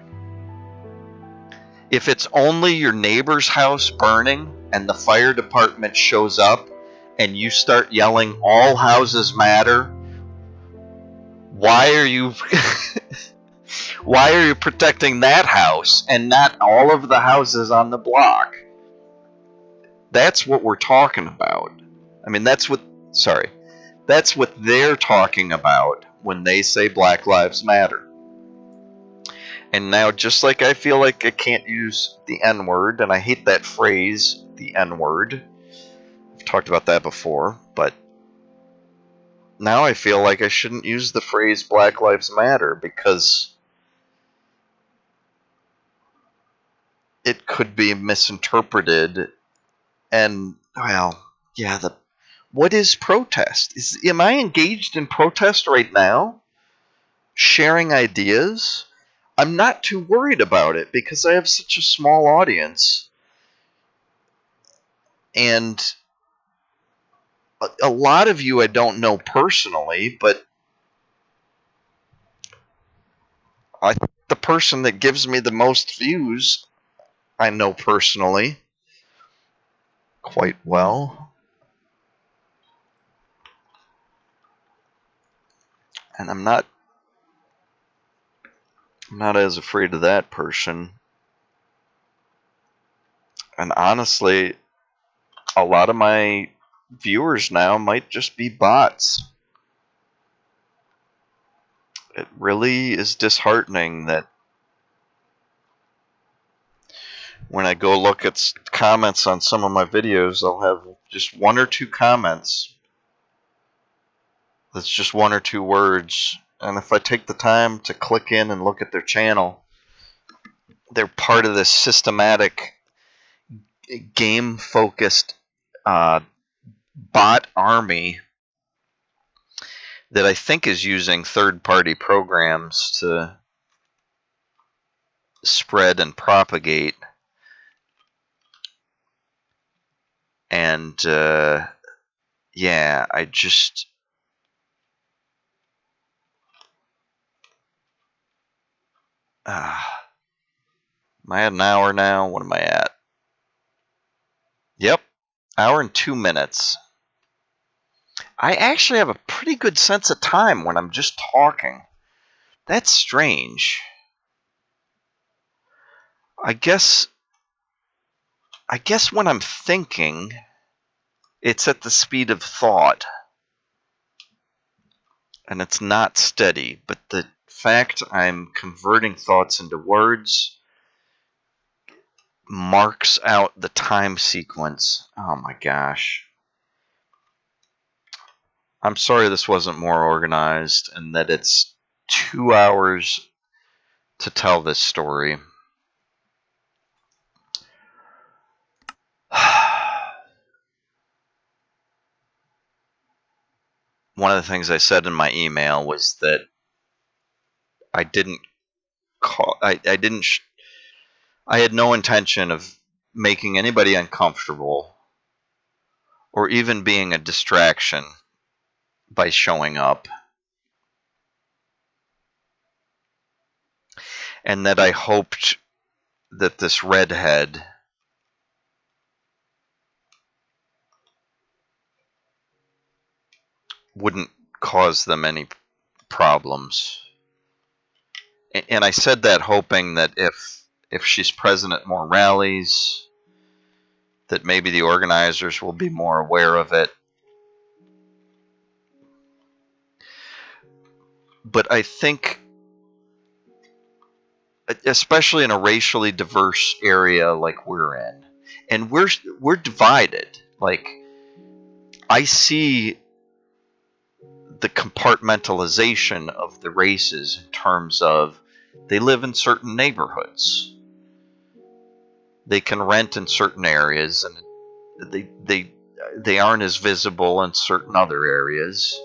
Speaker 1: If it's only your neighbor's house burning and the fire department shows up and you start yelling all houses matter, why are you why are you protecting that house and not all of the houses on the block? That's what we're talking about. I mean, that's what they're talking about when they say Black Lives Matter. And now, just like I feel like I can't use the N-word, and I hate that phrase, the N-word. I've talked about that before, but now I feel like I shouldn't use the phrase Black Lives Matter because it could be misinterpreted. And, well, yeah, what is protest? Am I engaged in protest right now? Sharing ideas? I'm not too worried about it because I have such a small audience. And a lot of you I don't know personally, but the person that gives me the most views I know personally quite well. And I'm not as afraid of that person. And honestly, a lot of my viewers now might just be bots. It really is disheartening that when I go look at comments on some of my videos, I'll have just one or two comments. That's just one or two words. And if I take the time to click in and look at their channel, they're part of this systematic, game-focused bot army that I think is using third-party programs to spread and propagate. And yeah, I just... am I at an hour now? What am I at? Yep, hour and 2 minutes. I actually have a pretty good sense of time when I'm just talking. That's strange. I guess when I'm thinking, it's at the speed of thought. And it's not steady, but the fact I'm converting thoughts into words marks out the time sequence. Oh my gosh. I'm sorry this wasn't more organized and that it's 2 hours to tell this story. One of the things I said in my email was that I didn't call. I had no intention of making anybody uncomfortable or even being a distraction by showing up. And that I hoped that this redhead wouldn't cause them any problems. And I said that hoping that if she's present at more rallies, that maybe the organizers will be more aware of it. But I think, especially in a racially diverse area like we're in, and we're divided. Like, I see the compartmentalization of the races in terms of they live in certain neighborhoods. They can rent in certain areas, and they aren't as visible in certain other areas.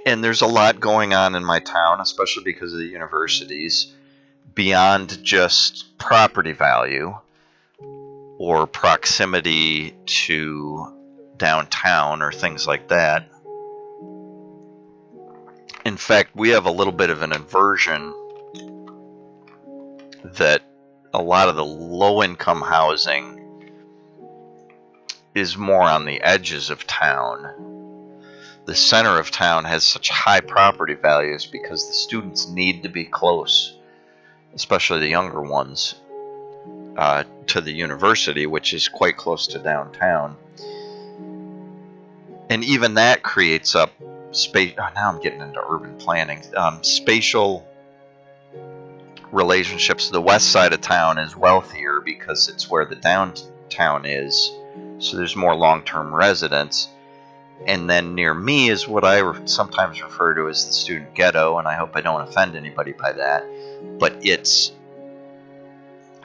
Speaker 1: And there's a lot going on in my town, especially because of the universities, beyond just property value or proximity to downtown or things like that. In fact, we have a little bit of an inversion that a lot of the low-income housing is more on the edges of town. The center of town has such high property values because the students need to be close, especially the younger ones, to the university, which is quite close to downtown. And even that creates up space. Oh, now I'm getting into urban planning. Spatial relationships. The west side of town is wealthier because it's where the downtown is, so there's more long-term residents. And then near me is what I sometimes refer to as the student ghetto, and I hope I don't offend anybody by that. but it's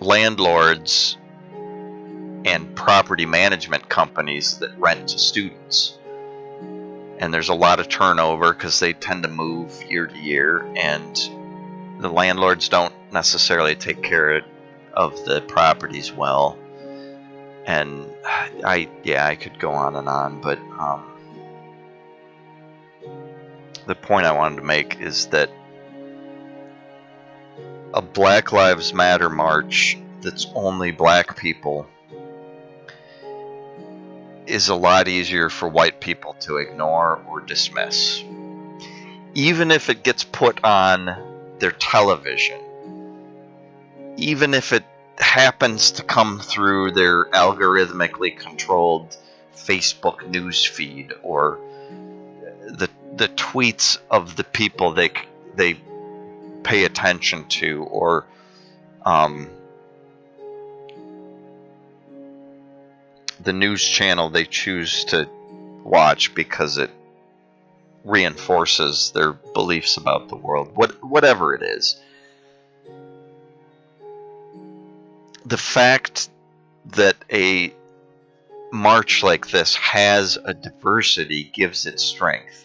Speaker 1: landlords and property management companies that rent to students. And there's a lot of turnover because they tend to move year to year, and the landlords don't necessarily take care of the properties well. And I could go on, but the point I wanted to make is that a Black Lives Matter march that's only black people is a lot easier for white people to ignore or dismiss. Even if it gets put on their television, even if it happens to come through their algorithmically controlled Facebook news feed, or the tweets of the people they pay attention to, or the news channel they choose to watch because it reinforces their beliefs about the world, whatever it is. The fact that a march like this has a diversity gives it strength.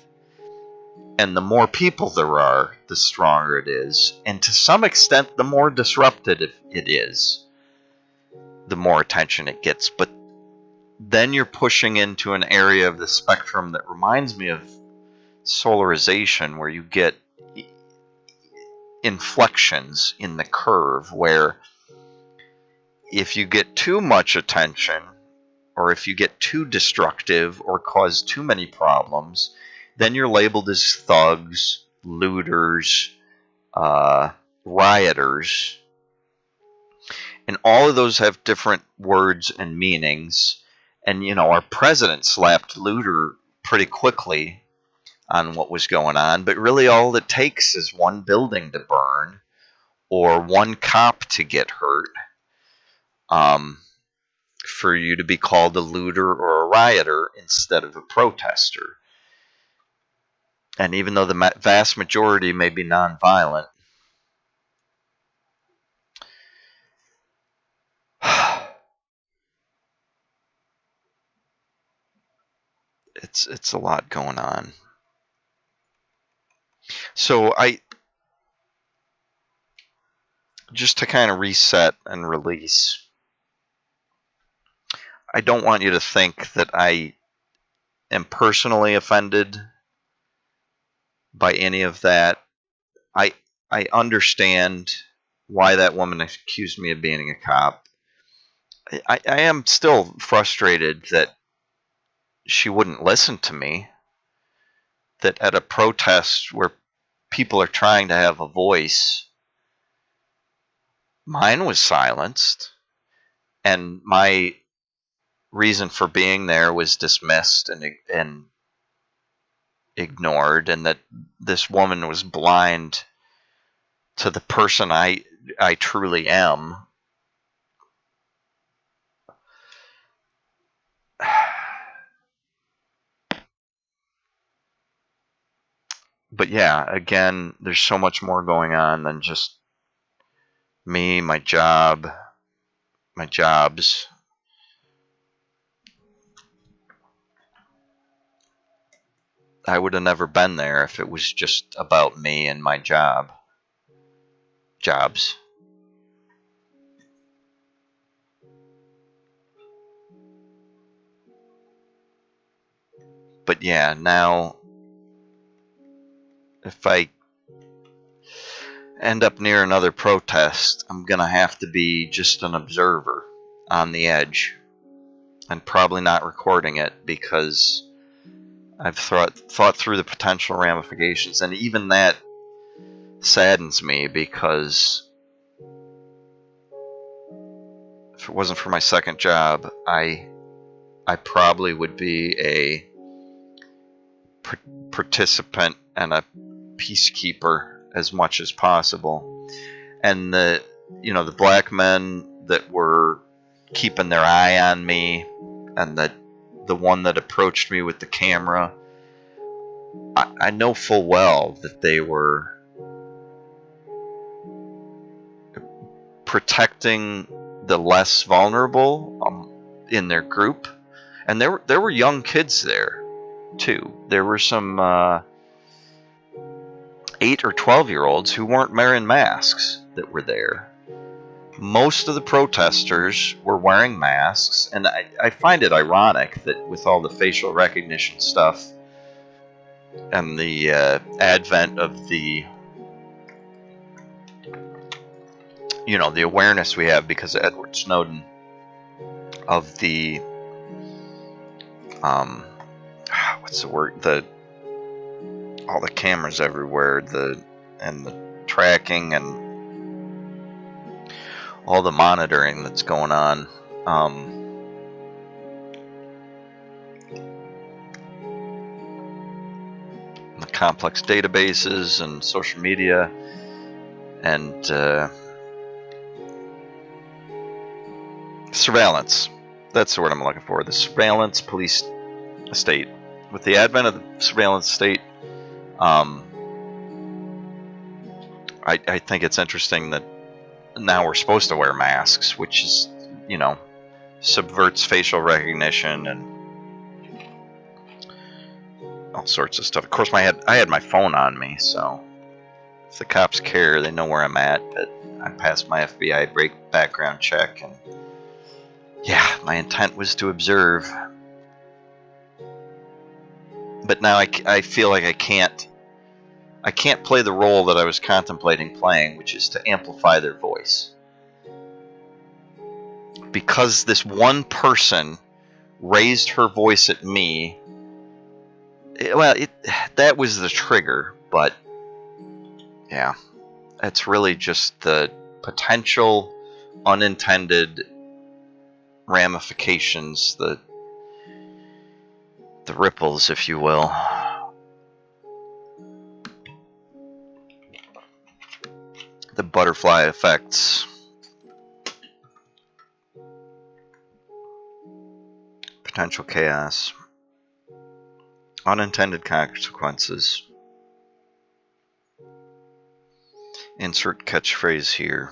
Speaker 1: And the more people there are, the stronger it is. And to some extent, the more disrupted it is, the more attention it gets. But then you're pushing into an area of the spectrum that reminds me of solarization, where you get inflections in the curve, where if you get too much attention, or if you get too destructive or cause too many problems, then you're labeled as thugs, looters, rioters. And all of those have different words and meanings. And, our president slapped looter pretty quickly on what was going on. But really all it takes is one building to burn or one cop to get hurt for you to be called a looter or a rioter instead of a protester. And even though the vast majority may be nonviolent, it's a lot going on. So just to kind of reset and release, I don't want you to think that I am personally offended by any of that. I understand why that woman accused me of being a cop. I am still frustrated that she wouldn't listen to me, that at a protest where people are trying to have a voice, mine was silenced, and my reason for being there was dismissed and ignored, and that this woman was blind to the person I truly am. But yeah, again, there's so much more going on than just me, my job, my jobs. I would have never been there if it was just about me and my jobs. But yeah, now if I end up near another protest, I'm going to have to be just an observer on the edge and probably not recording it, because I've thought through the potential ramifications, and even that saddens me, because if it wasn't for my second job, I probably would be a participant and a peacekeeper as much as possible. And the black men that were keeping their eye on me, and the one that approached me with the camera, I know full well that they were protecting the less vulnerable in their group. And there were young kids there too. There were some 8 or 12-year-olds who weren't wearing masks that were there. Most of the protesters were wearing masks, and I find it ironic that with all the facial recognition stuff and the advent of the the awareness we have because of Edward Snowden of the what's the word, all the cameras everywhere, and the tracking and all the monitoring that's going on. The complex databases and social media and surveillance. That's the word I'm looking for. The surveillance police state. With the advent of the surveillance state, I think it's interesting that now we're supposed to wear masks, which is, subverts facial recognition and all sorts of stuff. Of course, I had my phone on me, so if the cops care, they know where I'm at. But I passed my FBI background check, and yeah, my intent was to observe. But now I feel like I can't play the role that I was contemplating playing, which is to amplify their voice. Because this one person raised her voice at me, that was the trigger, but yeah, it's really just the potential unintended ramifications, the ripples, if you will. The butterfly effects. Potential chaos. Unintended consequences. Insert catchphrase here.